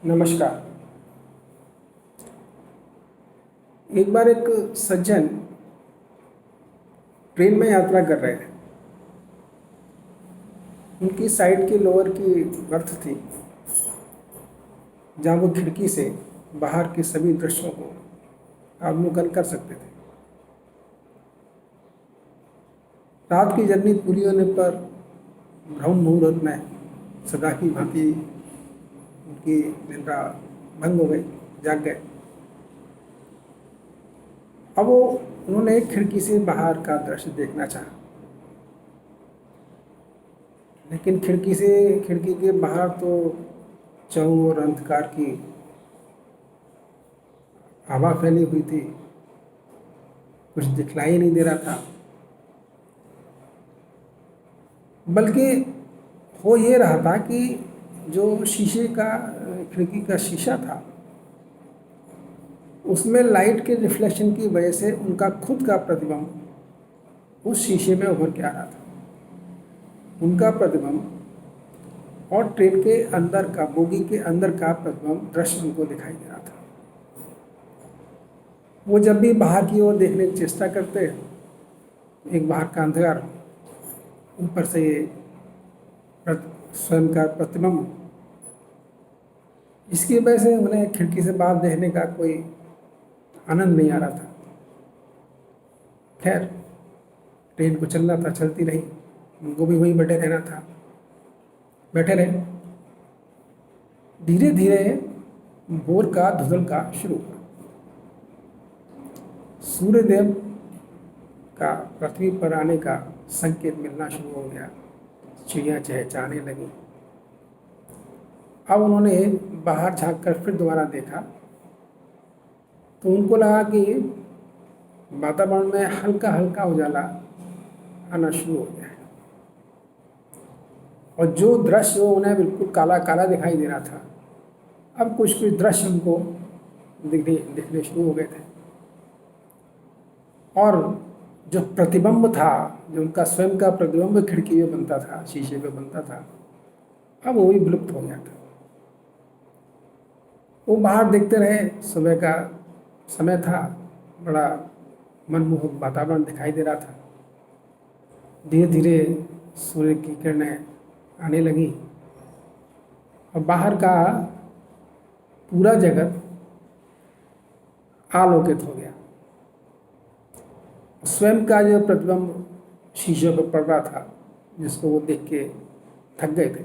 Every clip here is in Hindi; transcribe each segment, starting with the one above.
नमस्कार। एक बार एक सज्जन ट्रेन में यात्रा कर रहे थे। उनकी साइड की लोअर की बर्थ थी, जहाँ वो खिड़की से बाहर के सभी दृश्यों को अवलोकन कर सकते थे। रात की जर्नी पूरी होने पर ब्रह्म मुहूर्त में सदा की भांति उनकी निद्रा भंग हो गई, जाग गए। अब उन्होंने एक खिड़की से बाहर का दृश्य देखना चाहा, लेकिन खिड़की के बाहर तो चारों ओर अंधकार की हवा फैली हुई थी, कुछ दिखलाई नहीं दे रहा था। बल्कि हो ये रहा था कि जो खिड़की का शीशा था, उसमें लाइट के रिफ्लेक्शन की वजह से उनका खुद का प्रतिबिंब उस शीशे में उभर के आ रहा था। उनका प्रतिबिंब और ट्रेन के अंदर का, बोगी के अंदर का प्रतिबिंब दृश्य उनको दिखाई दे रहा था। वो जब भी बाहर की ओर देखने की चेष्टा करते, एक बाहर का अंधकार, ऊपर से ये स्वयं का प्रतिबिंब, इसकी वजह से उन्हें खिड़की से बाहर देखने का कोई आनंद नहीं आ रहा था। खैर, ट्रेन को चलना था, चलती रही, उनको भी वहीं बैठे रहना था। बैठे रहे। धीरे धीरे भोर का धुंधलका शुरू हुआ। सूर्यदेव का पृथ्वी पर आने का संकेत मिलना शुरू हो गया। चिड़ियाँ चहचहाने लगी। अब उन्होंने बाहर झांककर फिर दोबारा देखा तो उनको लगा कि वातावरण में हल्का हल्का उजाला आना शुरू हो गया है, और जो दृश्य उन्हें बिल्कुल काला काला दिखाई दे रहा था, अब कुछ कुछ दृश्य उनको दिखने शुरू हो गए थे। और जो प्रतिबिंब था, जो उनका स्वयं का प्रतिबिंब खिड़की में बनता था, शीशे पे बनता था, अब वो भी विलुप्त हो गया था। वो बाहर देखते रहे। सुबह का समय था, बड़ा मनमोहक वातावरण दिखाई दे रहा था। धीरे धीरे सूर्य की किरणें आने लगी और बाहर का पूरा जगत आलोकित हो गया। स्वयं का जो प्रतिबिंब शीशे पर पड़ रहा था, जिसको वो देख के थक गए थे,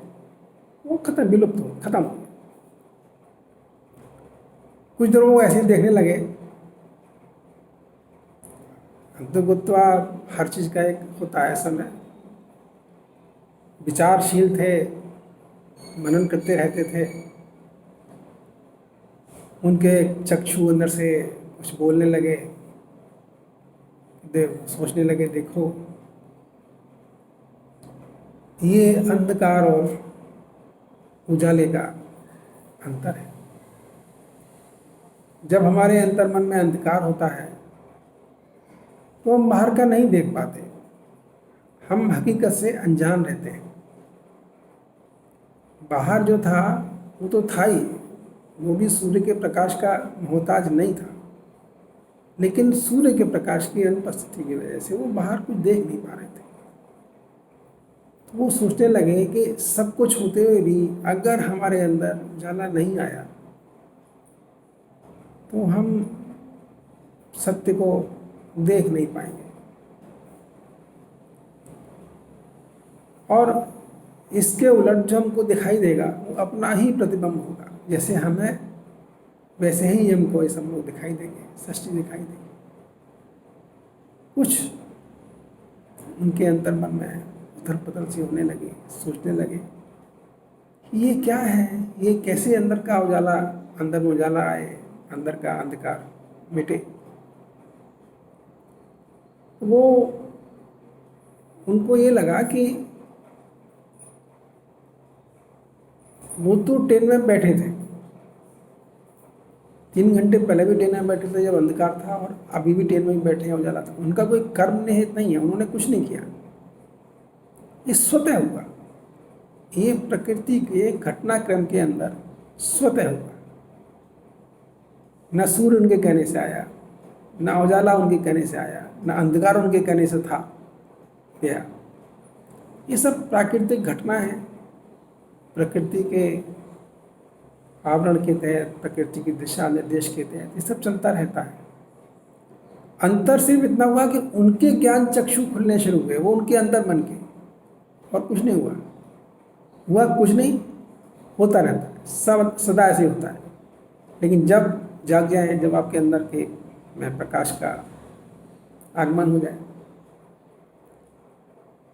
वो विलुप्त हो, खत्म हो गया। कुछ देर वो ऐसे ही देखने लगे। अंतर्गुत्वा हर चीज़ का एक होता है समय। विचारशील थे, मनन करते रहते थे। उनके चक्षु अंदर से कुछ बोलने लगे, सोचने लगे, देखो ये अंधकार और उजाले का अंतर है। जब हमारे अंतर मन में अंधकार होता है तो हम बाहर का नहीं देख पाते, हम हकीकत से अनजान रहते हैं। बाहर जो था वो तो था ही, वो भी सूर्य के प्रकाश का मोहताज नहीं था, लेकिन सूर्य के प्रकाश की अनुपस्थिति की वजह से वो बाहर कुछ देख नहीं पा रहे थे। तो वो सोचने लगे कि सब कुछ होते हुए भी अगर हमारे अंदर उजाला नहीं आया तो हम सत्य को देख नहीं पाएंगे। और इसके उलट जो हमको दिखाई देगा वो अपना ही प्रतिबिंब होगा। जैसे हमें, वैसे ही हमको ये सब लोग दिखाई देंगे, सृष्टि दिखाई देगी। कुछ उनके अंतर मन में उथल पुथल सी होने लगी। सोचने लगे ये क्या है, ये कैसे अंदर का उजाला, अंदर में उजाला आए, अंदर का अंधकार मिटे। वो उनको ये लगा कि वो तो ट्रेन में बैठे थे, 3 घंटे पहले भी ट्रेन में बैठे थे जब अंधकार था, और अभी भी ट्रेन में ही बैठे हैं, उजाला था। उनका कोई कर्म निहित नहीं है, उन्होंने कुछ नहीं किया, ये स्वतः हुआ। ये प्रकृति के घटनाक्रम के अंदर स्वतः हुआ, न सूर्य उनके कहने से आया, न उजाला उनके कहने से आया, न अंधकार उनके कहने से था गया। ये सब प्राकृतिक घटना है, प्रकृति के आवरण के तहत, प्रकृति की दिशा निर्देश के तहत ये सब चलता रहता है। अंतर सिर्फ इतना हुआ कि उनके ज्ञान चक्षु खुलने शुरू हुए, वो उनके अंदर मन के, और कुछ नहीं हुआ कुछ नहीं, होता रहता है, सब सदा ऐसे होता है। लेकिन जब जाग जाए, जब आपके अंदर के में प्रकाश का आगमन हो जाए,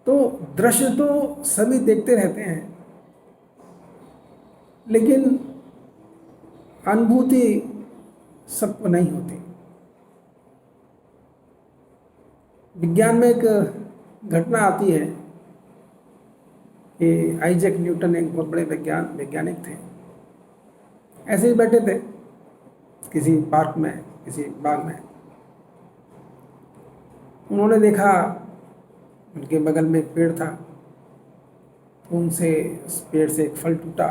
तो दृश्य तो सभी देखते रहते हैं, लेकिन अनुभूति सबको नहीं होती। विज्ञान में एक घटना आती है कि आइजैक न्यूटन एक बहुत बड़े वैज्ञानिक थे। ऐसे ही बैठे थे किसी पार्क में, किसी बाग में। उन्होंने देखा उनके बगल में एक पेड़ था, तो उनसे उस पेड़ से एक फल टूटा,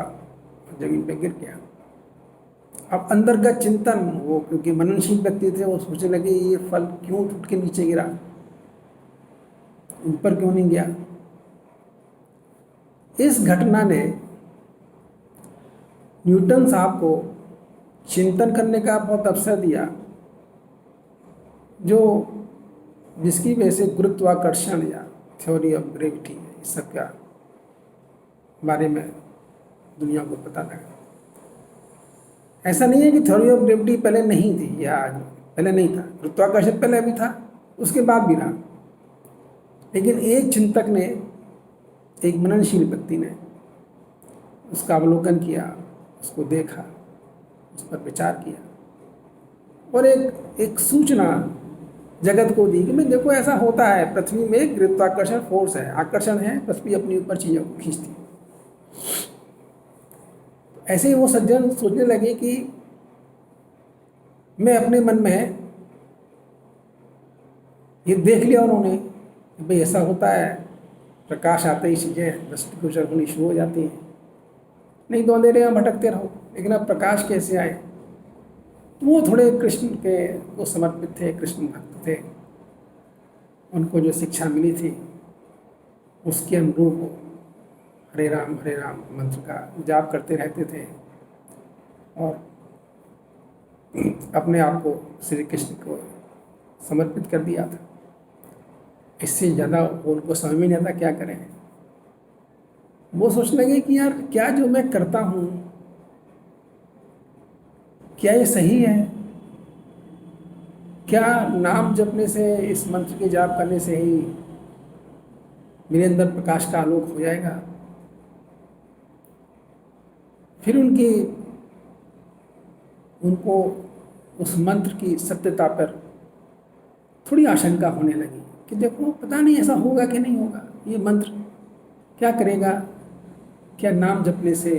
जमीन पे गिर गया। अब अंदर का चिंतन, वो क्योंकि मननशील व्यक्ति थे, वो सोचने लगे ये फल क्यों टूट के नीचे गिरा, ऊपर क्यों नहीं गया। इस घटना ने न्यूटन साहब को चिंतन करने का बहुत अवसर दिया, जिसकी वजह से गुरुत्वाकर्षण या थ्योरी ऑफ ग्रेविटी, इस सब का बारे में दुनिया को पता लगा। ऐसा नहीं है कि थ्योरी ऑफ ग्रेविटी पहले नहीं थी या पहले नहीं था, गुरुत्वाकर्षण पहले भी था, उसके बाद भी रहा। लेकिन एक चिंतक ने, एक मननशील व्यक्ति ने उसका अवलोकन किया, उसको देखा, उस पर विचार किया और एक सूचना जगत को दी कि मैं देखो ऐसा होता है, पृथ्वी में गुरुत्वाकर्षण फोर्स है, आकर्षण है, पृथ्वी अपनी ऊपर चीज़ों को खींचती है। ऐसे ही वो सज्जन सोचने लगे कि मैं अपने मन में ये देख लिया उन्होंने कि भाई ऐसा होता है, प्रकाश आते ही चीज़ें दृष्टिगोचर होनी शुरू हो जाती हैं, नहीं तो अंधेरे में भटकते रहो। लेकिन अब प्रकाश कैसे आए? तो वो थोड़े कृष्ण के वो समर्पित थे, कृष्ण भक्त थे, उनको जो शिक्षा मिली थी उसके अनुरूप हरे राम मंत्र का जाप करते रहते थे और अपने आप को श्री कृष्ण को समर्पित कर दिया था। इससे ज़्यादा उनको समझ में नहीं आता क्या करें। वो सोचने लगे कि यार क्या जो मैं करता हूँ, क्या ये सही है? क्या नाम जपने से, इस मंत्र के जाप करने से ही मेरे अंदर प्रकाश का आलोक हो जाएगा? फिर उनको उस मंत्र की सत्यता पर थोड़ी आशंका होने लगी कि देखो पता नहीं ऐसा होगा कि नहीं होगा, ये मंत्र क्या करेगा, क्या नाम जपने से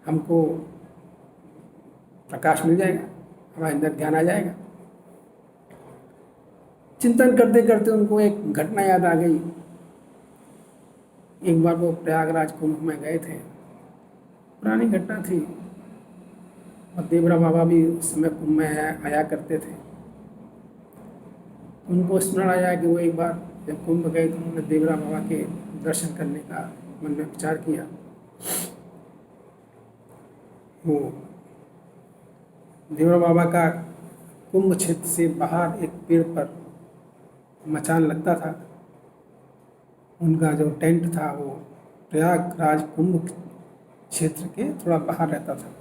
हमको प्रकाश मिल जाएगा, हमारे अंदर ज्ञान आ जाएगा। चिंतन करते करते उनको एक घटना याद आ गई। एक बार वो प्रयागराज कुंभ में गए थे, पुरानी घटना थी, और देवरा बाबा भी उस समय कुंभ में आया करते थे। उनको स्मरण आया कि वो एक बार जब कुंभ गए तो उन्होंने देवरा बाबा के दर्शन करने का मन में विचार किया। वो देवरा बाबा का कुंभ क्षेत्र से बाहर एक पेड़ पर मचान लगता था। उनका जो टेंट था वो प्रयागराज कुंभ क्षेत्र के थोड़ा बाहर रहता था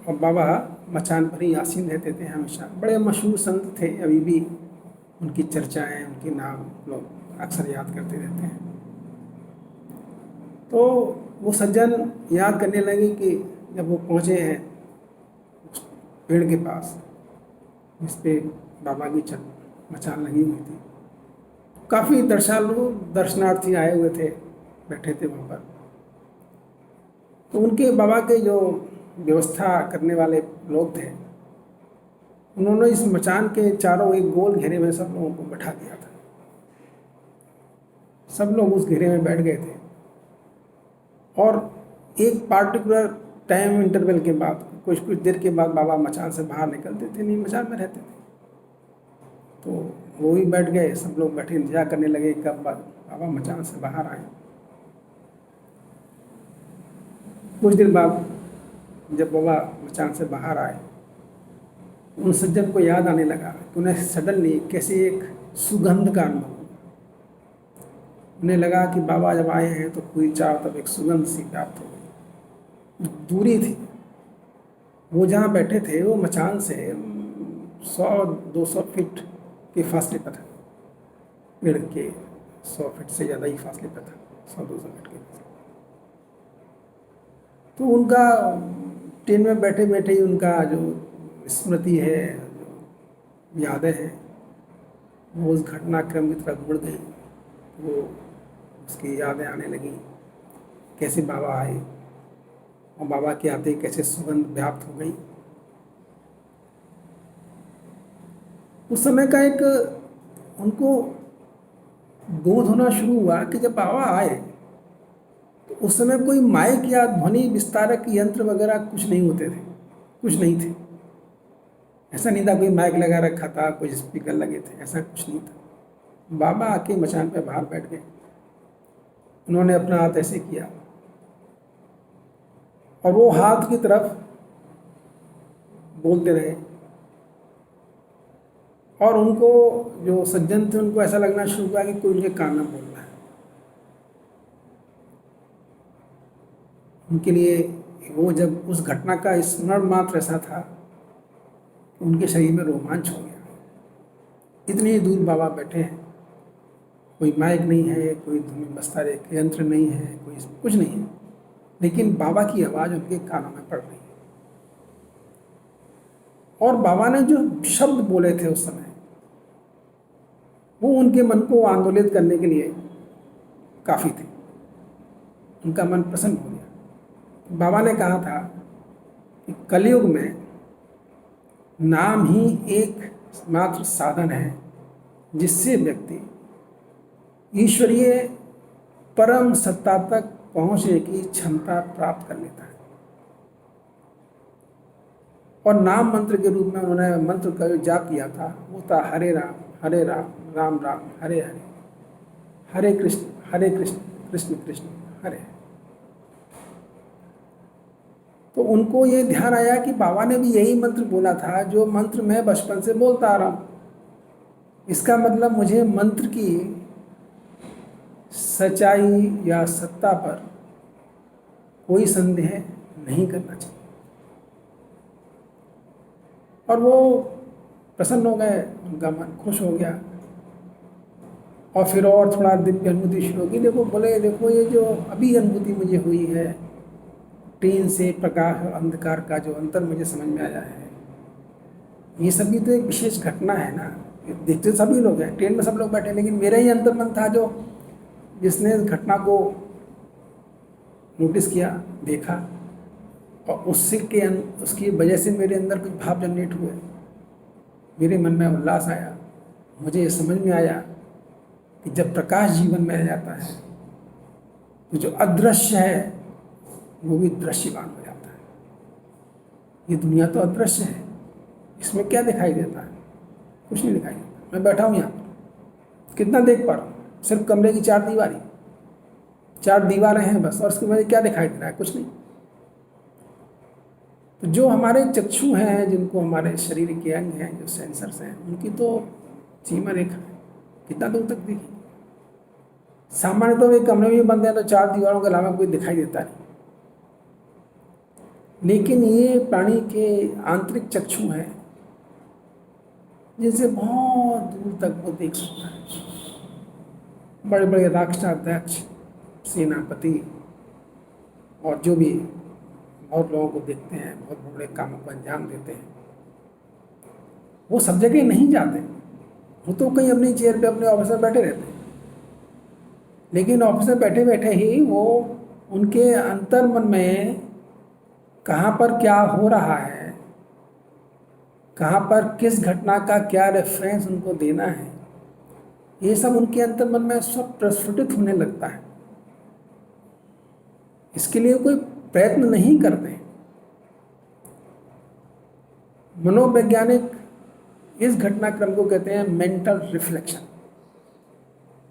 और बाबा मचान पर ही आसीन रहते थे हमेशा। बड़े मशहूर संत थे, अभी भी उनकी चर्चाएं, उनके नाम लोग अक्सर याद करते रहते हैं। तो वो सज्जन याद करने लगे कि जब वो पहुँचे हैं उस पेड़ के पास जिस पे बाबा की मचान लगी हुई थी, काफ़ी दर्शनार्थी आए हुए थे, बैठे थे वहाँ पर। तो उनके बाबा के जो व्यवस्था करने वाले लोग थे, उन्होंने इस मचान के चारों एक गोल घेरे में सब लोगों को बैठा दिया था। सब लोग उस घेरे में बैठ गए थे और एक पार्टिकुलर टाइम इंटरवल के बाद कुछ कुछ देर के बाद बाबा मचान से बाहर निकलते थे, नहीं मचान में रहते थे। तो वो भी बैठ गए, सब लोग बैठे इंतजार करने लगे कब बाबा मचान से बाहर आए। कुछ देर बाद जब बाबा मचान से बाहर आए, उन सज्जन को याद आने लगा कि उन्हें सडनली कैसे एक सुगंध का अनुभव हुआ। उन्हें लगा कि बाबा जब आए हैं तो पूरी चारों तरफ एक सुगंध सी व्याप्त हो गई। दूरी थी, वो जहाँ बैठे थे वो मचान से 100-200 फीट के फासले पर था, पेड़ के 100 फीट से ज़्यादा ही फासले पर था, 100-200 फीट के। तो उनका ट्रेन में बैठे बैठे ही उनका जो स्मृति है, जो यादें हैं, वो उस घटनाक्रम की तरफ मुड़ गई। वो उसकी यादें आने लगी, कैसे बाबा आए और बाबा के आते ही कैसे सुगंध व्याप्त हो गई। उस समय का एक उनको बोध होना शुरू हुआ कि जब बाबा आए तो उस समय कोई माइक या ध्वनि विस्तारक यंत्र वगैरह कुछ नहीं होते थे, कुछ नहीं थे। ऐसा नहीं था कोई माइक लगा रखा था, कोई स्पीकर लगे थे, ऐसा कुछ नहीं था। बाबा आके मचान पे बाहर बैठ गए, उन्होंने अपना हाथ ऐसे किया और वो हाथ की तरफ बोलते रहे। और उनको जो सज्जन थे उनको ऐसा लगना शुरू हुआ कि कोई उनके कान में बोल रहा है। उनके लिए वो जब उस घटना का स्मरण मात्र ऐसा था कि उनके शरीर में रोमांच हो गया। इतनी दूर बाबा बैठे हैं, कोई माइक नहीं है, कोई ध्वनि विस्तारक यंत्र नहीं है, कोई कुछ नहीं है, लेकिन बाबा की आवाज़ उनके कानों में पड़ रही है। और बाबा ने जो शब्द बोले थे उस समय, वो उनके मन को आंदोलित करने के लिए काफ़ी थे। उनका मन प्रसन्न हो गया। बाबा ने कहा था कि कलयुग में नाम ही एक मात्र साधन है जिससे व्यक्ति ईश्वरीय परम सत्ता तक पहुँचने की क्षमता प्राप्त कर लेता है। और नाम मंत्र के रूप में उन्होंने मंत्र का जो जाप किया था वो था हरे राम राम राम हरे हरे, हरे कृष्ण कृष्ण कृष्ण हरे। तो उनको ये ध्यान आया कि बाबा ने भी यही मंत्र बोला था जो मंत्र मैं बचपन से बोलता आ रहा हूँ। इसका मतलब मुझे मंत्र की सच्चाई या सत्ता पर कोई संदेह नहीं करना चाहिए। और वो प्रसन्न हो गए, उनका मन खुश हो गया। और फिर और थोड़ा दिव्य अनुभूति शुरू होगी। देखो बोले, देखो ये जो अभी अनुभूति मुझे हुई है, ट्रेन से प्रकाश और अंधकार का जो अंतर मुझे समझ में आया है, ये सभी तो एक विशेष घटना है ना। देखते सभी लोग हैं, ट्रेन में सब लोग बैठे, लेकिन मेरा ही अंतर्मन था जो जिसने इस घटना को नोटिस किया, देखा, और उसकी वजह से मेरे अंदर कुछ भाव जनरेट हुए। मेरे मन में उल्लास आया। मुझे ये समझ में आया कि जब प्रकाश जीवन में आ जाता है तो जो अदृश्य है वो भी दृश्यमान हो जाता है। ये दुनिया तो अदृश्य है, इसमें क्या दिखाई देता है? कुछ नहीं दिखाई देता। मैं बैठा हूँ यहाँ पर, कितना देख पा रहा हूँ? सिर्फ कमरे की 4 दीवारें हैं बस, और उसके मुझे क्या दिखाई दे रहा है? कुछ नहीं। तो जो हमारे चक्षु हैं, जिनको हमारे शरीर के अंग हैं, जो सेंसर्स हैं, उनकी तो सीमा रेखा है, कितना दूर तक देखी। सामान्य तो वे कमरे में बंद हैं तो 4 दीवारों के अलावा कोई दिखाई देता नहीं, लेकिन ये प्राणी के आंतरिक चक्षु हैं जिनसे बहुत दूर तक वो देख सकता है। बड़े बड़े राष्ट्राध्यक्ष, सेनापति और जो भी बहुत लोगों को देखते हैं, बहुत बड़े कामों को अंजाम देते हैं, वो सब जगह नहीं जाते। वो तो कहीं अपनी चेयर पे अपने ऑफिस में बैठे रहते हैं, लेकिन ऑफिस में बैठे बैठे ही वो उनके अंतर मन में कहाँ पर क्या हो रहा है, कहाँ पर किस घटना का क्या रेफरेंस उनको देना है, ये सब उनके अंतर मन में सब प्रस्फुटित होने लगता है। इसके लिए कोई प्रयत्न नहीं करते। मनोवैज्ञानिक इस घटनाक्रम को कहते हैं mental reflection.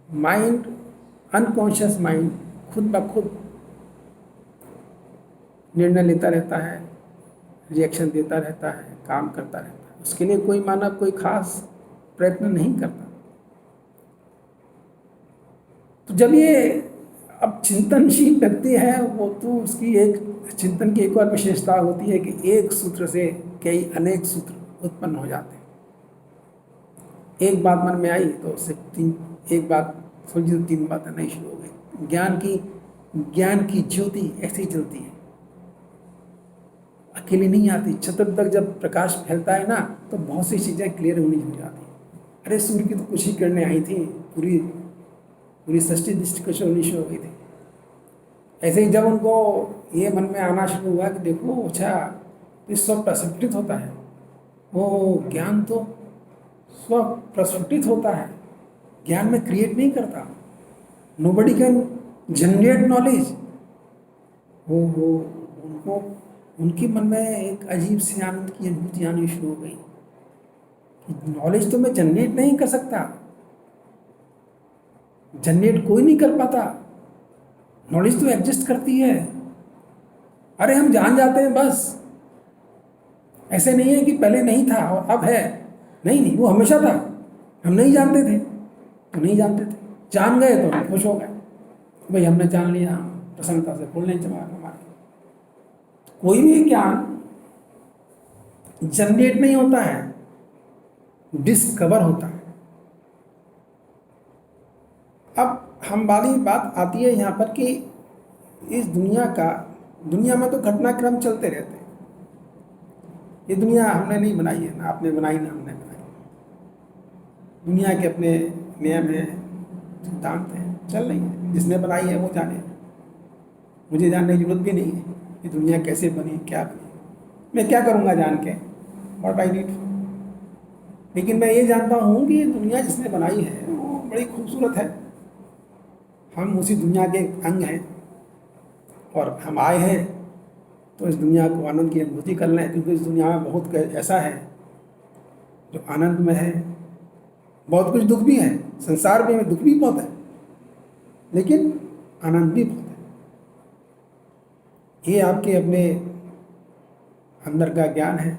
Mind, unconscious mind खुद ब खुद निर्णय लेता रहता है, रिएक्शन देता रहता है, काम करता रहता है। उसके लिए कोई मानव कोई खास प्रयत्न नहीं करता। तो जब ये अब चिंतनशील व्यक्ति है वो, तो उसकी एक चिंतन की एक और विशेषता होती है कि एक सूत्र से कई अनेक सूत्र उत्पन्न हो जाते हैं। एक बात मन में आई तो उससे एक बात सोची तो 3 बातें नई शुरू हो गई। ज्ञान की ज्योति ऐसे ही चलती है, अकेली नहीं आती। छत्र तक जब प्रकाश फैलता है ना तो बहुत सी चीज़ें क्लियर होनी हो जाती हैं। अरे सूर्य की तो कुछ ही किरणें आई थी, पूरी सृष्टि दृष्टि होनी शुरू हो गई थी। ऐसे ही जब उनको ये मन में आना शुरू हुआ कि देखो अच्छा तो स्व प्रस्फुटित होता है, वो ज्ञान तो स्व प्रस्फुटित होता है, ज्ञान में क्रिएट नहीं करता। Nobody can generate knowledge. वो उनको उनके मन में एक अजीब सी आनंद की अनुभूति आनी शुरू हो गई कि नॉलेज तो मैं जनरेट नहीं कर सकता, जनरेट कोई नहीं कर पाता, नॉलेज तो एग्जिस्ट करती है। अरे हम जान जाते हैं बस, ऐसे नहीं है कि पहले नहीं था और अब है। नहीं, वो हमेशा था, हम नहीं जानते थे तो नहीं जानते थे, जान गए तो हम खुश हो गए, भाई हमने जान लिया, प्रसन्नता से फूलने चला हमारे। कोई भी ज्ञान जनरेट नहीं होता है, डिस्कवर होता है। अब हम वाली बात आती है यहाँ पर कि इस दुनिया में तो घटनाक्रम चलते रहते हैं। ये दुनिया हमने नहीं बनाई है, ना आपने बनाई ना हमने बनाई। दुनिया के अपने नियम हैं, सिद्धांत हैं, चल रही है। जिसने बनाई है वो जाने, मुझे जानने की जरूरत भी नहीं है कि दुनिया कैसे बनी, क्या बनी। मैं क्या करूँगा जान के, व्हाट आई नीड। लेकिन मैं ये जानता हूँ कि ये दुनिया जिसने बनाई है वो बड़ी खूबसूरत है। हम उसी दुनिया के अंग हैं और हम आए हैं तो इस दुनिया को आनंद की अनुभूति कर लें, क्योंकि इस दुनिया में बहुत ऐसा है जो आनंद में है, बहुत कुछ दुख भी है। संसार में दुख भी बहुत है लेकिन आनंद भी बहुत है। ये आपके अपने अंदर का ज्ञान है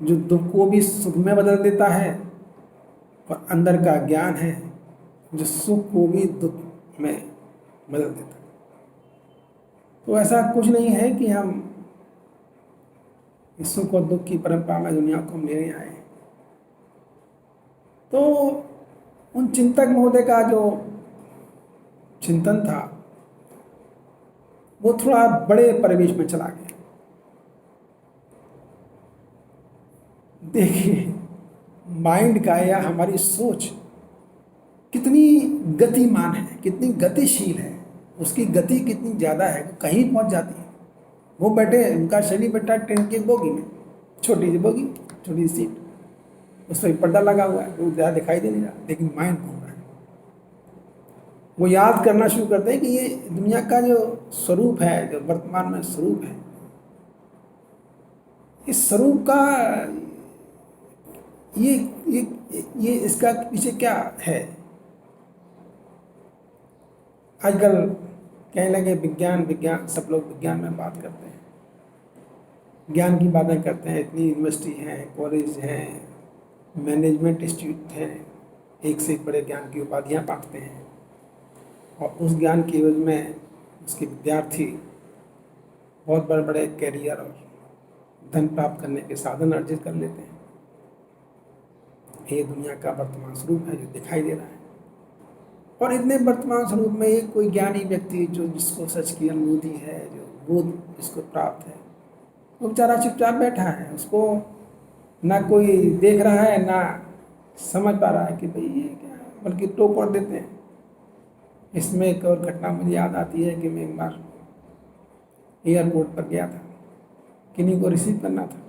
जो दुख को भी सुख में बदल देता है, और अंदर का ज्ञान है जो सुख को भी दुख में बदल देता है। तो ऐसा कुछ नहीं है कि हम इस सुख और दुख की परंपरा में दुनिया को हम ले आए। तो उन चिंतक महोदय का जो चिंतन था वो थोड़ा बड़े परिवेश में चला गया। देखिए, माइंड का या हमारी सोच कितनी गतिमान है, कितनी गतिशील है, उसकी गति कितनी ज़्यादा है, कहीं पहुंच जाती है। वो बैठे, उनका शरीर बैठा ट्रेन की बोगी में, छोटी सी बोगी, छोटी सी सीट, उस पर पर्दा लगा हुआ है, वो ज़्यादा दिखाई दे नहीं रहा, लेकिन माइंड घूम रहा है। वो याद करना शुरू करते हैं कि ये दुनिया का जो स्वरूप है, जो वर्तमान में स्वरूप है, इस स्वरूप का ये इसका पीछे क्या है। आजकल कहने लगे विज्ञान, सब लोग विज्ञान में बात करते हैं, ज्ञान की बातें करते हैं। इतनी यूनिवर्सिटी हैं, कॉलेज हैं, मैनेजमेंट इंस्टीट्यूट हैं, एक से एक बड़े ज्ञान की उपाधियाँ बांटते हैं, और उस ज्ञान की एवज में उसके विद्यार्थी बहुत बड़े बड़े कैरियर और धन प्राप्त करने के साधन अर्जित कर लेते हैं। ये दुनिया का वर्तमान स्वरूप है जो दिखाई दे रहा है। और इतने वर्तमान स्वरूप में एक कोई ज्ञानी व्यक्ति जो जिसको सच की अनुभूति है, जो बोध जिसको प्राप्त है, वो बेचारा चुपचाप बैठा है। उसको ना कोई देख रहा है, ना समझ पा रहा है कि भाई ये क्या है, बल्कि टोक पड़ देते हैं। इसमें एक और घटना मुझे याद आती है कि मैं एक बार एयरपोर्ट पर गया था, किन्हीं को रिसीव करना था।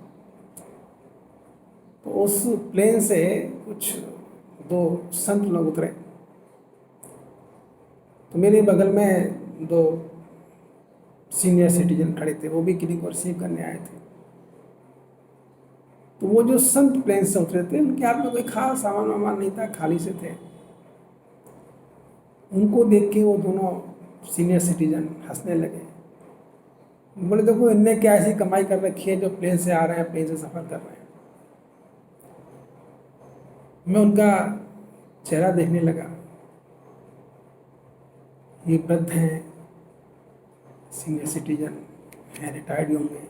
तो उस प्लेन से कुछ 2 संत लोग उतरे, तो मेरे बगल में 2 सीनियर सिटीजन खड़े थे, वो भी किन्हीं को रिसीव करने आए थे। तो वो जो संत प्लेन से उतरे थे, उनके हाथ में कोई खास सामान वामान नहीं था, खाली से थे। उनको देख के वो दोनों सीनियर सिटीजन हंसने लगे। बोले देखो इनने क्या ऐसी कमाई कर रखी है जो प्लेन से आ रहे हैं, प्लेन से सफ़र कर रहे हैं। मैं उनका चेहरा देखने लगा। ये वृद्ध हैं, सीनियर सिटीजन हैं, रिटायर्ड होंगे,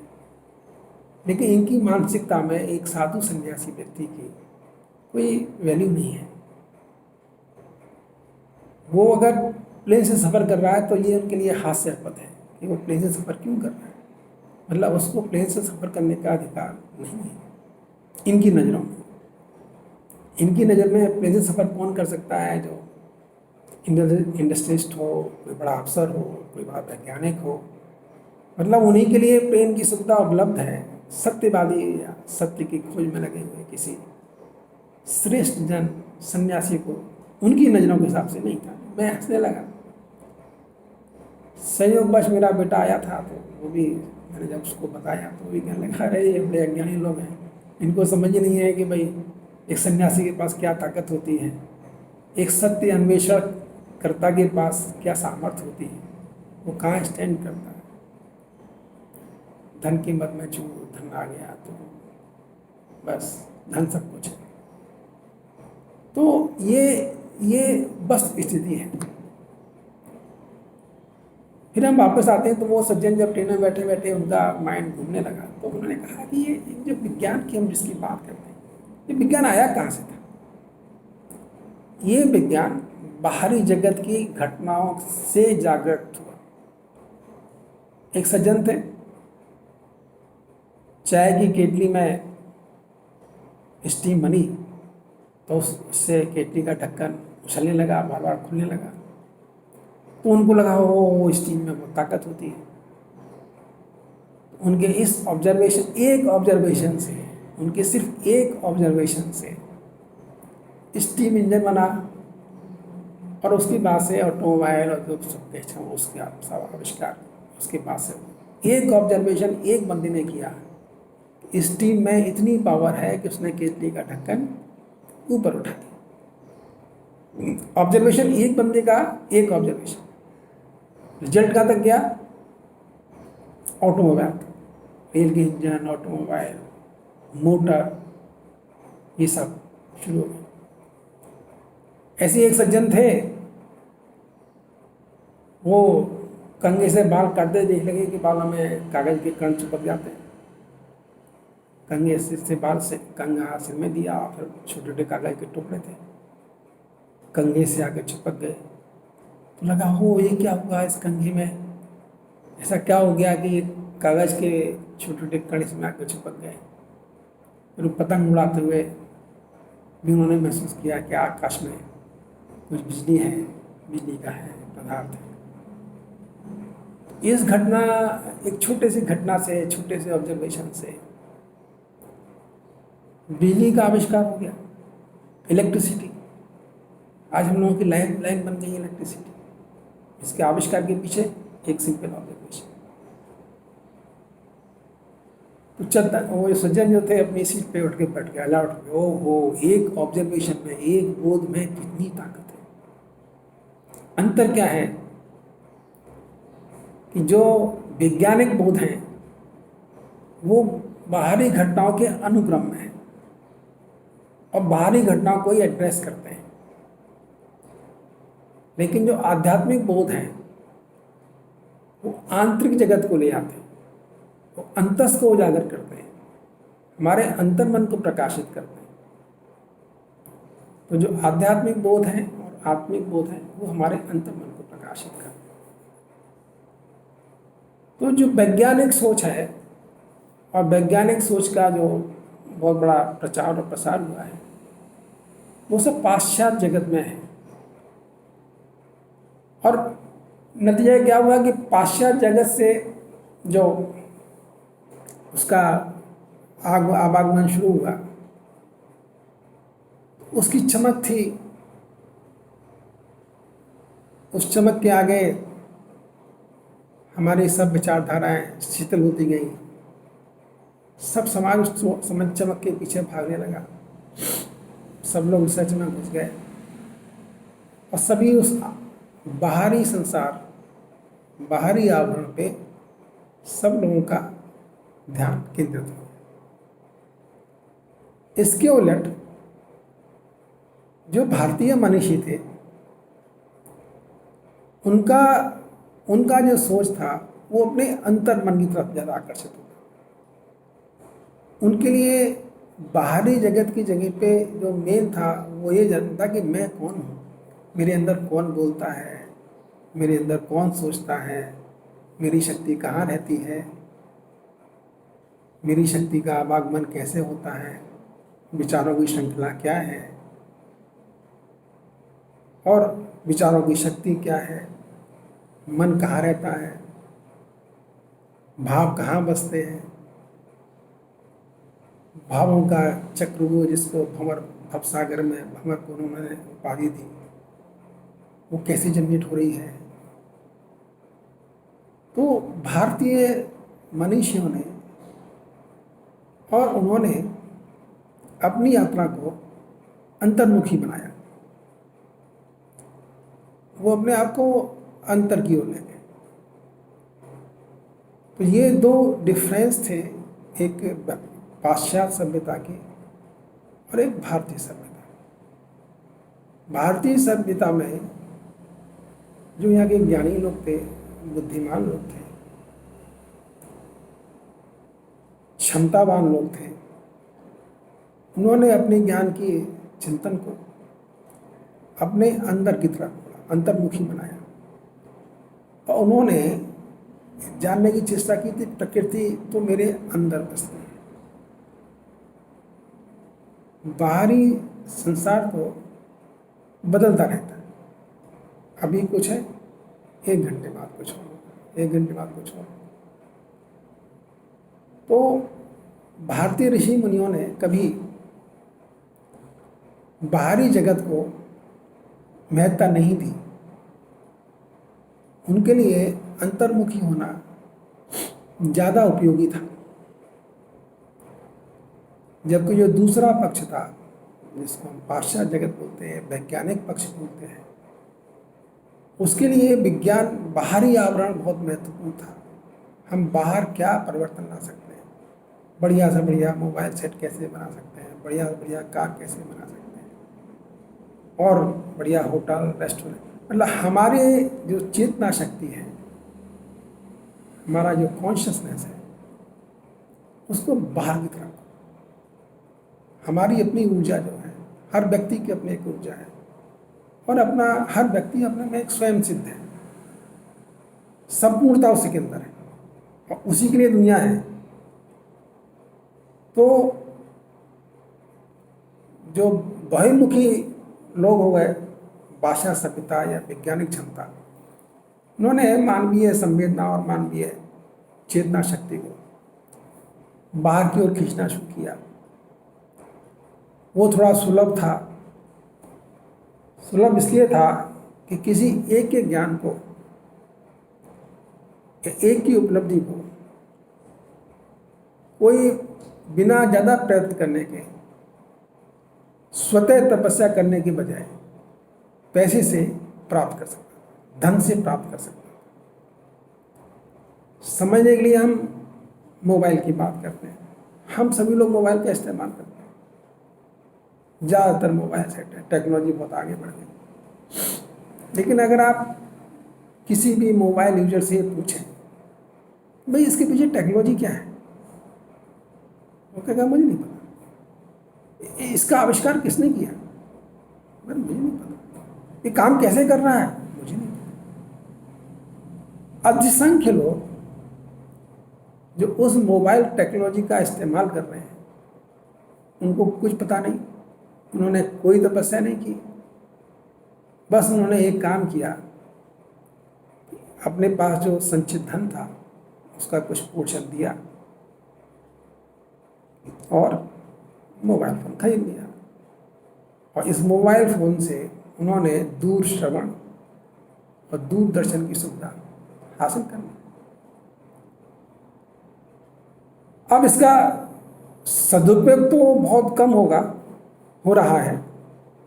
लेकिन इनकी मानसिकता में एक साधु सन्यासी व्यक्ति की कोई वैल्यू नहीं है। वो अगर प्लेन से सफ़र कर रहा है तो ये उनके लिए हास्यास्पद है कि वो प्लेन से सफ़र क्यों कर रहा है, मतलब उसको प्लेन से सफ़र करने का अधिकार नहीं है इनकी नज़रों में। इनकी नज़र में प्लेन से सफ़र कौन कर सकता है? जो इंडस्ट्रिस्ट हो, कोई बड़ा अफसर हो, कोई बड़ा वैज्ञानिक हो, मतलब उन्हीं के लिए प्लेन की सुविधा उपलब्ध है। सत्यवादी या सत्य की खोज में लगे हुए किसी श्रेष्ठ जन सन्यासी को उनकी नज़रों के हिसाब से नहीं था। मैं हंसने लगा। संयोगवश मेरा बेटा आया था, तो वो भी, मैंने जब उसको बताया तो वो भी कहने लगा, अरे ये बड़े अज्ञानी लोग हैं, इनको समझ ही नहीं है कि भाई एक सन्यासी के पास क्या ताकत होती है, एक सत्य अन्वेषण कर्ता के पास क्या सामर्थ्य होती है, वो कहाँ स्टैंड करता है। धन की मद में चूर, धन आ गया तो बस धन सब कुछ है। तो ये बस स्थिति है। फिर हम वापस आते हैं तो वो सज्जन जब ट्रेन में बैठे बैठे उनका माइंड घूमने लगा, तो उन्होंने कहा कि ये जो विज्ञान की हम जिसकी बात करते हैं, ये विज्ञान आया कहाँ से था? ये विज्ञान बाहरी जगत की घटनाओं से जागृत हुआ। एक सज्जन थे, चाय की केतली में स्टीम बनी तो उससे केतली का ढक्कन उछलने लगा, बार बार खुलने लगा। तो उनको लगा वो स्टीम में बहुत ताकत होती है। उनके इस ऑब्जर्वेशन, एक ऑब्जर्वेशन से, उनके सिर्फ एक ऑब्जर्वेशन से स्टीम इंजन बना, और उसके बाद से ऑटोमोबाइल और जो सब कहते हैं उसके सब आविष्कार उसके बाद से एक ऑब्जर्वेशन एक बंदे ने किया। स्टीम में इतनी पावर है कि उसने केतली का ढक्कन ऊपर उठा दिया। ऑब्जर्वेशन एक बंदे का, एक ऑब्जर्वेशन। रिजल्ट कहाँ तक गया? ऑटोमोबाइल, रेल के इंजन, ऑटोमोबाइल, मोटर, ये सब शुरू हो गए। ऐसे एक सज्जन थे, वो कंघे से बाल काटते देख लगे कि बालों में कागज के कण चिपक जाते हैं। कंघे से बाल से कंघा सिर में दिया, फिर छोटे छोटे कागज के टुकड़े थे, कंघे से आके चिपक गए। तो लगा हो ये क्या हुआ इस कंघे में, ऐसा क्या हो गया कि कागज के छोटे छोटे कण इसमें आके चिपक गए। फिर पतंग उड़ाते हुए भी उन्होंने महसूस किया कि आकाश में कुछ बिजली है, बिजली का है पदार्थ है। इस घटना, एक छोटे सी घटना से, छोटे से ऑब्जर्वेशन से बिजली का आविष्कार हो गया, इलेक्ट्रिसिटी। आज हम लोगों की लाइन बन गई इलेक्ट्रिसिटी। इसके आविष्कार के पीछे एक सिंपल ऑब्जर्वेशन। तो चलता वो सज्जन जो थे अपनी सीट पे उठ के बैठ गया, अलर्ट हो गए। ओहो, एक ऑब्जर्वेशन में, एक बोध में कितनी ताकत है। अंतर क्या है कि जो वैज्ञानिक बोध हैं वो बाहरी घटनाओं के अनुक्रम में है और बाहरी घटनाओं को ही एड्रेस करते हैं, लेकिन जो आध्यात्मिक बोध हैं वो आंतरिक जगत को ले आते हैं, वो अंतस को उजागर करते हैं, हमारे अंतर्मन को प्रकाशित करते हैं। तो जो आध्यात्मिक बोध है और आत्मिक बोध है वो हमारे अंतर्मन को प्रकाशित करते हैं। तो जो वैज्ञानिक सोच है और वैज्ञानिक सोच का जो बहुत बड़ा प्रचार और प्रसार हुआ है वो सब पाश्चात्य जगत में है। और नतीजा क्या हुआ कि पाश्चात्य जगत से जो उसका आवागमन शुरू हुआ, उसकी चमक थी, उस चमक के आगे हमारी सब विचारधाराएं शिथिल होती गई, सब समाज उस समझ चमक के पीछे भागने लगा, सब लोग रिसर्च में घुस गए और सभी उस बाहरी संसार, बाहरी आवरण पे सब लोगों का ध्यान केंद्रित हो। इसके उलट जो भारतीय मनीषी थे, उनका उनका जो सोच था वो अपने अंतर्मन की तरफ ज़्यादा आकर्षित होता। उनके लिए बाहरी जगत की जगह पे जो मेन था वो ये जानता कि मैं कौन हूँ, मेरे अंदर कौन बोलता है, मेरे अंदर कौन सोचता है, मेरी शक्ति कहाँ रहती है, मेरी शक्ति का आवागमन कैसे होता है, विचारों की श्रृंखला क्या है और विचारों की शक्ति क्या है, मन कहाँ रहता है, भाव कहाँ बसते हैं, भावों का चक्र वो जिसको भंवर भवसागर में भंवर को उन्होंने उपाधि दी, वो कैसे जनरेट हो रही है। तो भारतीय मनीषियों ने और उन्होंने अपनी यात्रा को अंतर्मुखी बनाया, वो अपने आप को अंतर की ओर ले गए। तो ये दो डिफरेंस थे, एक पाश्चात्य सभ्यता की और एक भारतीय सभ्यता। भारतीय सभ्यता में जो यहाँ के ज्ञानी लोग थे, बुद्धिमान लोग थे, क्षमतावान लोग थे, उन्होंने अपने ज्ञान के चिंतन को अपने अंदर की तरफ अंतर्मुखी बनाया और उन्होंने जानने की चेष्टा की थी प्रकृति तो मेरे अंदर बसती है, बाहरी संसार तो बदलता रहता है, अभी कुछ है, 1 घंटे बाद कुछ हो, 1 घंटे बाद कुछ हो। तो भारतीय ऋषि मुनियों ने कभी बाहरी जगत को महत्ता नहीं दी, उनके लिए अंतर्मुखी होना ज़्यादा उपयोगी था। जबकि जो दूसरा पक्ष था, जिसको हम पाश्चात्य जगत बोलते हैं, वैज्ञानिक पक्ष बोलते हैं, उसके लिए विज्ञान बाहरी आवरण बहुत महत्वपूर्ण था। हम बाहर क्या परिवर्तन ला सकते हैं, बढ़िया से बढ़िया मोबाइल सेट कैसे बना सकते हैं, बढ़िया से बढ़िया कार कैसे बना सकते हैं और बढ़िया होटल रेस्टोरेंट, मतलब हमारे जो चेतना शक्ति है, हमारा जो कॉन्शियसनेस है, उसको बाहर की तरफ, हमारी अपनी ऊर्जा जो है, हर व्यक्ति की अपनी एक ऊर्जा है और अपना हर व्यक्ति अपने में एक स्वयं सिद्ध है, संपूर्णता उसी के अंदर है और उसी के लिए दुनिया है। तो जो बहिर्मुखी लोग हो गए, भाषा सभ्यता या वैज्ञानिक क्षमता, उन्होंने मानवीय संवेदना और मानवीय चेतना शक्ति को बाहर की ओर खींचना शुरू किया। वो थोड़ा सुलभ था, सुलभ इसलिए था कि किसी एक के ज्ञान को, एक की उपलब्धि को कोई बिना ज़्यादा प्रयत्न करने के, स्वतः तपस्या करने के बजाय पैसे से प्राप्त कर सकता, धन से प्राप्त कर सकता। समझने के लिए हम मोबाइल की बात करते हैं, हम सभी लोग मोबाइल का इस्तेमाल करते हैं, ज़्यादातर मोबाइल सेट है, टेक्नोलॉजी बहुत आगे बढ़ गई। लेकिन अगर आप किसी भी मोबाइल यूजर से पूछें भाई इसके पीछे टेक्नोलॉजी क्या है, वो कहेगा मुझे नहीं पता, इसका आविष्कार किसने किया, मुझे नहीं पता, ये काम कैसे कर रहा है, मुझे नहीं पता। अधिसंख्य लोग जो उस मोबाइल टेक्नोलॉजी का इस्तेमाल कर रहे हैं, उनको कुछ पता नहीं, उन्होंने कोई तपस्या नहीं की, बस उन्होंने एक काम किया, अपने पास जो संचित धन था उसका कुछ पोर्शन दिया और मोबाइल फ़ोन खरीद लिया और इस मोबाइल फ़ोन से उन्होंने दूर श्रवण और दूरदर्शन की सुविधा हासिल कर ली। अब इसका सदुपयोग तो बहुत कम हो रहा है,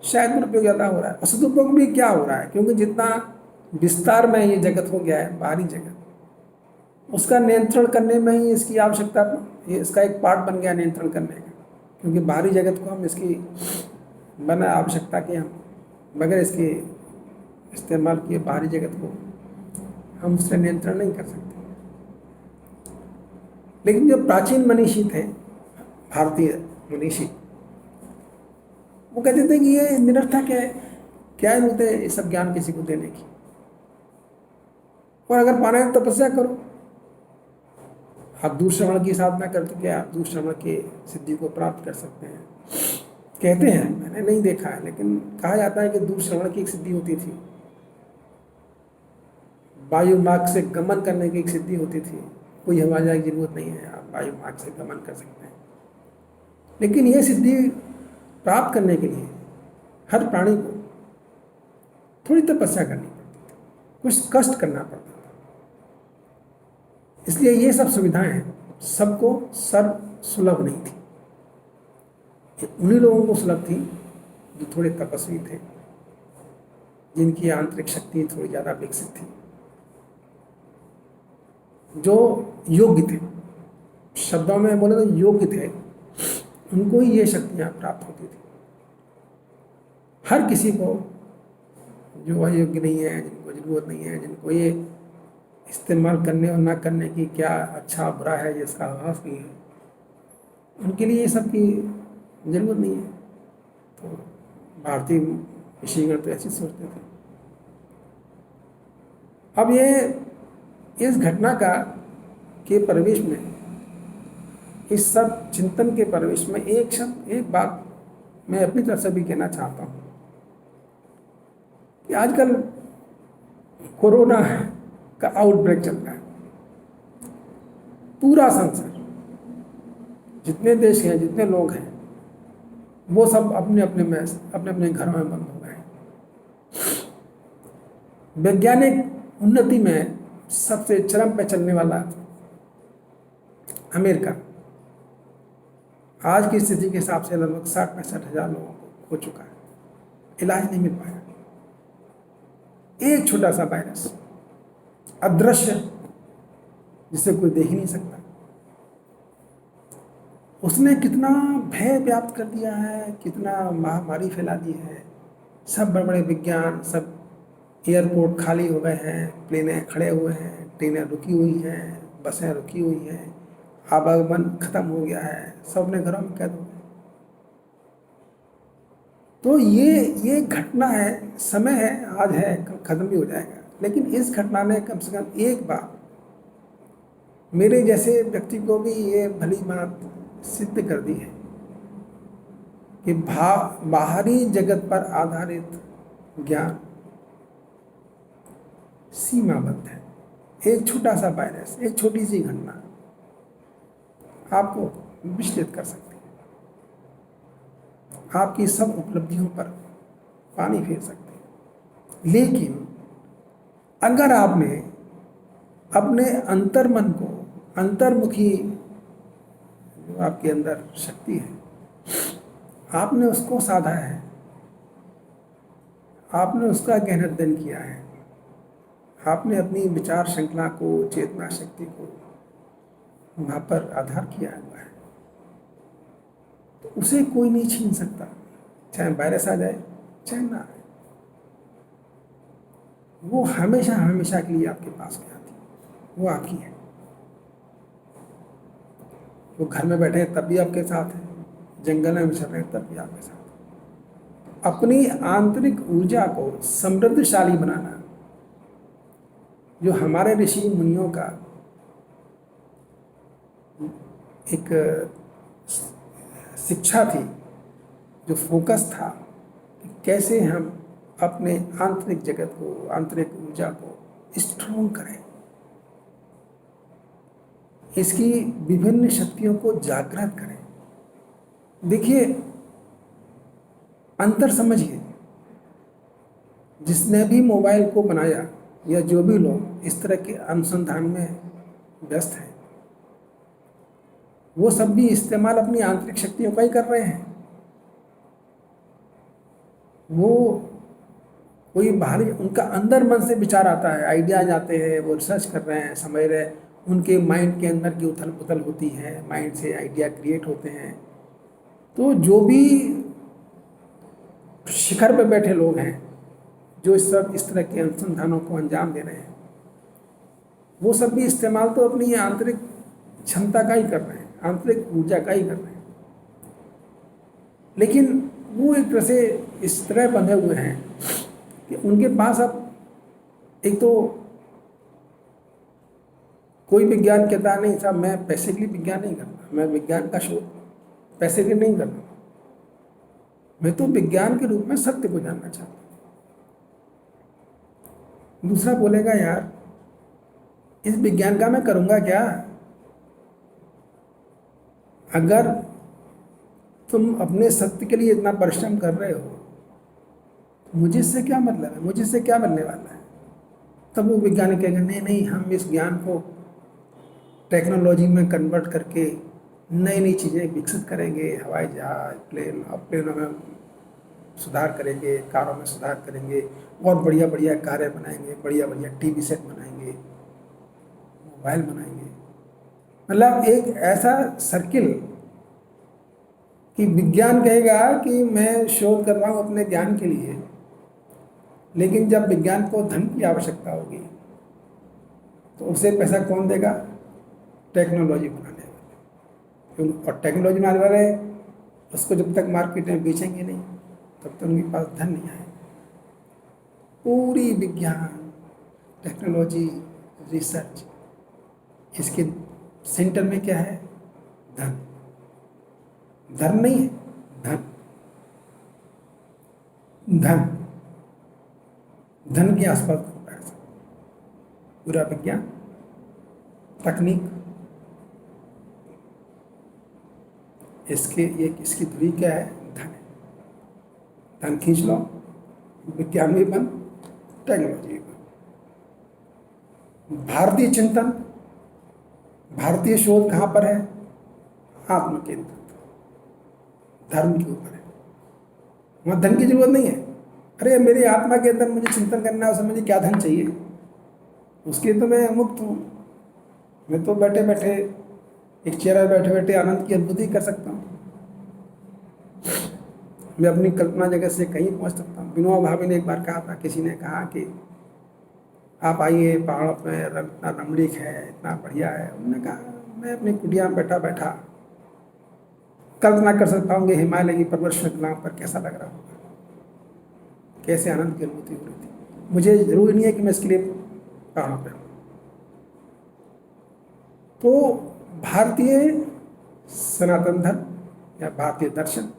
शायद दुरुपयोग ज़्यादा हो रहा है। और सदुपयोग भी क्या हो रहा है, क्योंकि जितना विस्तार में ये जगत हो गया है, बाहरी जगत, उसका नियंत्रण करने में ही इसकी आवश्यकता, ये इसका एक पार्ट बन गया नियंत्रण करने का। क्योंकि बाहरी जगत को हम इसकी बना आवश्यकता कि हम बगैर इसके इस्तेमाल किए बाहरी जगत को हम उससे नियंत्रण नहीं कर सकते। लेकिन जो प्राचीन मनीषी थे, भारतीय मनीषी, वो कहते थे कि ये निरर्थक है, क्या जरूरत है ये सब ज्ञान किसी को देने की, और अगर पाना है तो तपस्या करो। आप दूर श्रवण की साधना करते क्या आप दूर श्रवण के सिद्धि को प्राप्त कर सकते हैं? कहते हैं, मैंने नहीं देखा है, लेकिन कहा जाता है कि दूर श्रवण की एक सिद्धि होती थी, वायु मार्ग से गमन करने की एक सिद्धि होती थी। कोई हवाई जहाज की जरूरत नहीं है, आप वायु मार्ग से गमन कर सकते हैं। लेकिन ये सिद्धि प्राप्त करने के लिए हर प्राणी को थोड़ी तपस्या करनी पड़ती थी, कुछ कष्ट करना पड़ता था। इसलिए ये सब सुविधाएं सबको सर्व सुलभ नहीं थी। ये उन्हीं लोगों को सुलभ थी जो थोड़े तपस्वी थे, जिनकी आंतरिक शक्ति थोड़ी ज़्यादा विकसित थी, जो योग्य थे, शब्दों में बोले तो योग्य थे, उनको ही ये शक्तियाँ प्राप्त होती थी। हर किसी को जो अयोग्य नहीं है, जिनको जरूरत नहीं है, जिनको ये इस्तेमाल करने और ना करने की क्या अच्छा बुरा है जिसका आभास नहीं है, उनके लिए ये सब की जरूरत नहीं है। तो भारतीय ऋषिगण तो ऐसे सोचते थे। अब ये इस घटना के परिवेश में, इस सब चिंतन के परिवेश में एक बात मैं अपनी तरफ से भी कहना चाहता हूँ कि आजकल कोरोना का आउटब्रेक चल रहा है। पूरा संसार, जितने देश हैं, जितने लोग हैं, वो सब अपने अपने घरों में बंद हो गए। वैज्ञानिक उन्नति में सबसे चरम पे चलने वाला अमेरिका आज की स्थिति के हिसाब से लगभग 60-65 हज़ार लोगों को हो चुका है, इलाज नहीं मिल पाया। एक छोटा सा वायरस, अदृश्य, जिसे कोई देख ही नहीं सकता, उसने कितना भय व्याप्त कर दिया है, कितना महामारी फैला दी है। सब बड़े बड़े विज्ञान, सब एयरपोर्ट खाली हो गए हैं, प्लेनें खड़े हुए हैं, ट्रेनें रुकी हुई हैं, बसें रुकी हुई हैं, आवागमन खत्म हो गया है, सब अपने घरों में कैद हो गए। तो ये घटना है, समय है, आज है, कल खत्म भी हो जाएगा। लेकिन इस घटना ने कम से कम एक बार मेरे जैसे व्यक्ति को भी ये भली बात सिद्ध कर दी है कि बाहरी जगत पर आधारित ज्ञान सीमाबद्ध है। एक छोटा सा वायरस, एक छोटी सी घटना आपको विचलित कर सकती है, आपकी सब उपलब्धियों पर पानी फेर सकती है। लेकिन अगर आपने अपने अंतर्मन को, अंतर्मुखी जो आपके अंदर शक्ति है, आपने उसको साधा है, आपने उसका गहन अध्ययन किया है, आपने अपनी विचार श्रृंखला को, चेतना शक्ति को वहाँ पर आधार किया हुआ है, तो उसे कोई नहीं छीन सकता। चाहे वायरस आ जाए, चाहे ना आए, वो हमेशा हमेशा के लिए आपके पास में आती है, वो आपकी है। वो घर में बैठे हैं तब भी आपके साथ है, जंगल में विचर रहे हैं तब भी आपके साथ है। अपनी आंतरिक ऊर्जा को समृद्धशाली बनाना, जो हमारे ऋषि मुनियों का एक शिक्षा थी, जो फोकस था कि कैसे हम अपने आंतरिक जगत को, आंतरिक ऊर्जा को स्ट्रोंग करें, इसकी विभिन्न शक्तियों को जागृत करें। देखिए, अंतर समझिए, जिसने भी मोबाइल को बनाया या जो भी लोग इस तरह के अनुसंधान में व्यस्त हैं, वो सब भी इस्तेमाल अपनी आंतरिक शक्तियों का ही कर रहे हैं। वो कोई बाहरी, उनका अंदर मन से विचार आता है, आइडियाज आते हैं, वो रिसर्च कर रहे हैं, समझ रहे हैं, उनके माइंड के अंदर की उथल पुथल होती है, माइंड से आइडिया क्रिएट होते हैं। तो जो भी शिखर पे बैठे लोग हैं, जो इस तरह के अनुसंधानों को अंजाम दे रहे हैं, वो सब भी इस्तेमाल तो अपनी आंतरिक क्षमता का ही कर रहे हैं, आंतरिक ऊर्जा का ही कर रहे हैं। लेकिन वो एक तरह से इस तरह बंधे हुए हैं कि उनके पास अब एक तो कोई विज्ञान कहता नहीं साहब मैं पैसे के लिए विज्ञान नहीं करता, मैं विज्ञान का शोध पैसे के लिए नहीं करता, मैं तो विज्ञान के रूप में सत्य को जानना चाहता हूँ। दूसरा बोलेगा यार इस विज्ञान का मैं करूँगा क्या? अगर तुम अपने सत्य के लिए इतना परिश्रम कर रहे हो, मुझे इससे क्या मतलब है, मुझे इससे क्या मिलने वाला है? तब वो वैज्ञानिक कहेंगे नहीं नहीं, हम इस ज्ञान को टेक्नोलॉजी में कन्वर्ट करके नई नई चीज़ें विकसित करेंगे, हवाई जहाज, प्लेन, अब प्लेनों में सुधार करेंगे, कारों में सुधार करेंगे, और बढ़िया बढ़िया कारें बनाएंगे, बढ़िया बढ़िया टीवी सेट बनाएंगे, मोबाइल बनाएंगे। मतलब एक ऐसा सर्किल कि विज्ञान कहेगा कि मैं शोध कर रहा हूँ अपने ज्ञान के लिए, लेकिन जब विज्ञान को धन की आवश्यकता होगी तो उसे पैसा कौन देगा? टेक्नोलॉजी बनाने वाले। और टेक्नोलॉजी बनाने वाले उसको जब तक मार्केट में बेचेंगे नहीं तब तक उनके पास धन नहीं आएगा। पूरी विज्ञान, टेक्नोलॉजी, रिसर्च, इसके सेंटर में क्या है? धन। धर्म नहीं है, धन। धन, धन के आसपास पूरा विज्ञान, तकनीक, इसकी धुरी क्या है? धन है। धन खींच लो, विज्ञान भी बन, टेक्नोलॉजी भी बन। भारतीय चिंतन, भारतीय शोध कहाँ पर है? आत्म केंद्रित, धर्म के ऊपर है। वहाँ धन की जरूरत नहीं है। अरे मेरी आत्मा के अंदर मुझे चिंतन करना है, उसमें मुझे क्या धन चाहिए? उसके तो मैं मुक्त हूँ। मैं तो बैठे बैठे एक चेहरा बैठे बैठे आनंद की अनुभूति कर सकता हूँ। मैं अपनी कल्पना जगत से कहीं पहुँच सकता हूँ। विनोबा भावे ने एक बार कहा था, किसी ने कहा कि आप आइए पहाड़ों पर, इतना रमणीक है, इतना बढ़िया है। उन्होंने कहा मैं अपनी कुटिया में बैठा बैठा कल्पना कर सकता हूँ कि हिमालय की पर्वत श्रृंखला पर कैसा लग रहा होगा, कैसे आनंद की अनुभूति हो रही थी। मुझे जरूरी नहीं है कि मैं इसके लिए पहाड़ों पर हूँ। तो भारतीय सनातन धर्म या भारतीय दर्शन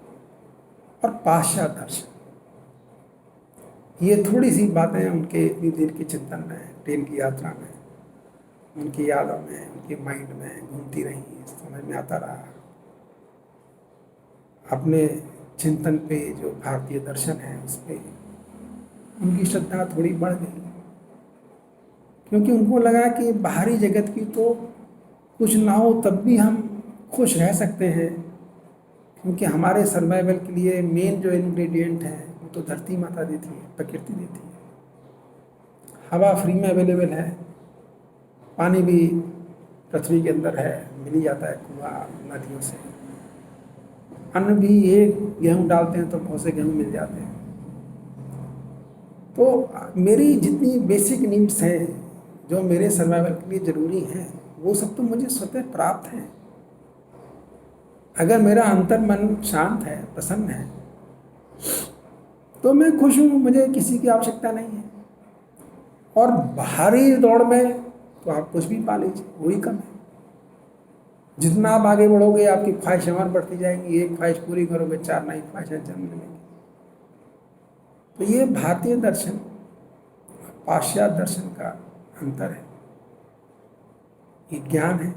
और पाश्चात्य दर्शन, ये थोड़ी सी बातें उनके इतनी देर के चिंतन में, ट्रेन की यात्रा में, उनकी यादों में, उनके माइंड में घूमती रही, समझ में आता रहा। अपने चिंतन पे जो भारतीय दर्शन है उस पर उनकी श्रद्धा थोड़ी बढ़ गई, क्योंकि उनको लगा कि बाहरी जगत की तो कुछ ना हो तब भी हम खुश रह सकते हैं, क्योंकि हमारे सर्वाइवल के लिए मेन जो इंग्रेडिएंट है वो तो धरती माता देती है, प्रकृति देती है। हवा फ्री में अवेलेबल है, पानी भी पृथ्वी के अंदर है, मिल ही जाता है कुआं नदियों से। अन्न भी, एक गेहूँ डालते हैं तो बहुत से गेहूँ मिल जाते हैं। तो मेरी जितनी बेसिक नीड्स हैं जो मेरे सर्वाइवल के लिए ज़रूरी हैं, वो सब तो मुझे स्वतः प्राप्त है। अगर मेरा अंतर मन शांत है, प्रसन्न है, तो मैं खुश हूँ, मुझे किसी की आवश्यकता नहीं है। और बाहरी दौड़ में तो आप कुछ भी पा लीजिए, वही कम है। जितना आप आगे बढ़ोगे आपकी ख्वाहिशें और बढ़ती जाएंगी, एक ख्वाहिश पूरी करोगे 4 नई ख्वाहिशें जन्म लेंगी। तो ये भारतीय दर्शन पाश्चात्य दर्शन का अंतर है। ये ज्ञान है,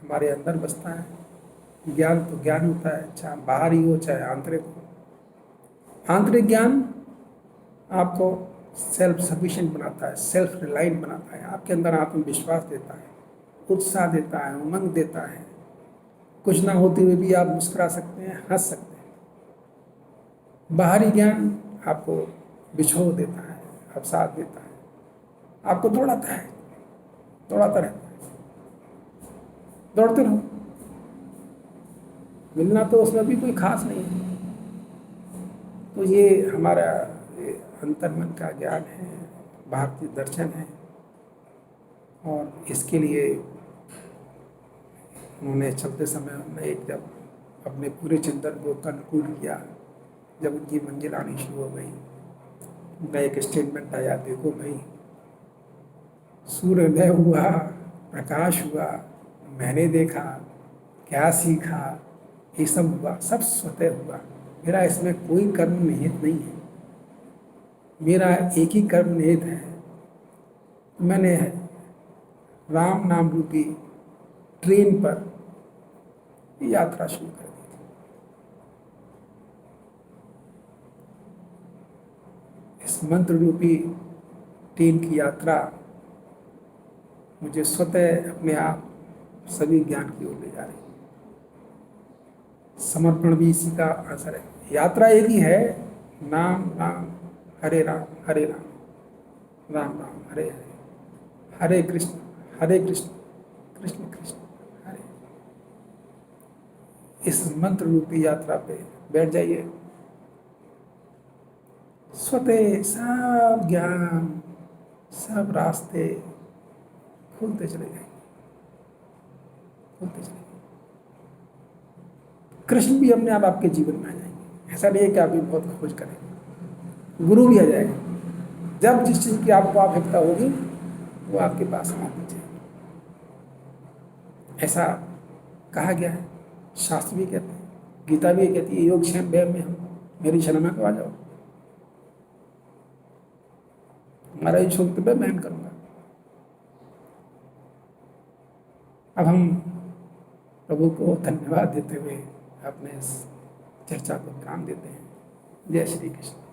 हमारे अंदर बसता है। ज्ञान तो ज्ञान होता है, चाहे बाहरी हो चाहे आंतरिक हो। आंतरिक ज्ञान आपको सेल्फ सफिशिएंट बनाता है, सेल्फ रिलायंट बनाता है, आपके अंदर आत्मविश्वास देता है, उत्साह देता है, उमंग देता है, कुछ ना होते हुए भी आप मुस्कुरा सकते हैं, हंस सकते हैं। बाहरी ज्ञान आपको बिछोड़ देता है, अवसाद देता है, आपको दौड़ाता है, दौड़ाता रहता है। दौड़ते रहो, मिलना तो उसमें भी कोई खास नहीं है। तो ये हमारा ये अंतर्मन का ज्ञान है, भारतीय दर्शन है। और इसके लिए उन्होंने चलते समय उन्होंने एक जब अपने पूरे चिंतन को कंक्लूड किया, जब उनकी मंजिल आनी शुरू हो गई, उनका एक स्टेटमेंट आया, देखो भाई, सूर्योदय हुआ, प्रकाश हुआ, मैंने देखा, क्या सीखा, ये सब हुआ, सब स्वतः हुआ। मेरा इसमें कोई कर्म निहित नहीं है, मेरा एक ही कर्म निहित है। मैंने राम नाम रूपी ट्रेन पर यात्रा शुरू कर दी। इस मंत्र रूपी ट्रेन की यात्रा मुझे स्वतः अपने आप सभी ज्ञान की ओर ले जा रही है। समर्पण भी इसी का असर है। यात्रा एक ही है, नाम राम हरे राम हरे राम, राम राम हरे हरे, हरे कृष्ण कृष्ण कृष्ण हरे। इस मंत्र रूपी यात्रा पे बैठ जाइए, स्वतः सब ज्ञान, सब रास्ते खुलते चले जाएंगे, खुलते चले जाएंगे। कृष्ण भी अपने आप आपके जीवन में आ जाएंगे। ऐसा नहीं है कि आप भी बहुत खोज करेंगे, गुरु भी आ जाएगा। जब जिस चीज़ की आपको आवश्यकता होगी वो आपके पास आ जाएगी। ऐसा कहा गया है, शास्त्र भी कहते हैं, गीता भी कहती है, योग क्षेम व्यय में हम मेरी शरण में तो आ जाओ, हमारा ये शोक मैं बहन करूँगा। अब हम प्रभु को धन्यवाद देते हुए अपने इस चर्चा को विराम देते हैं। जय श्री कृष्ण।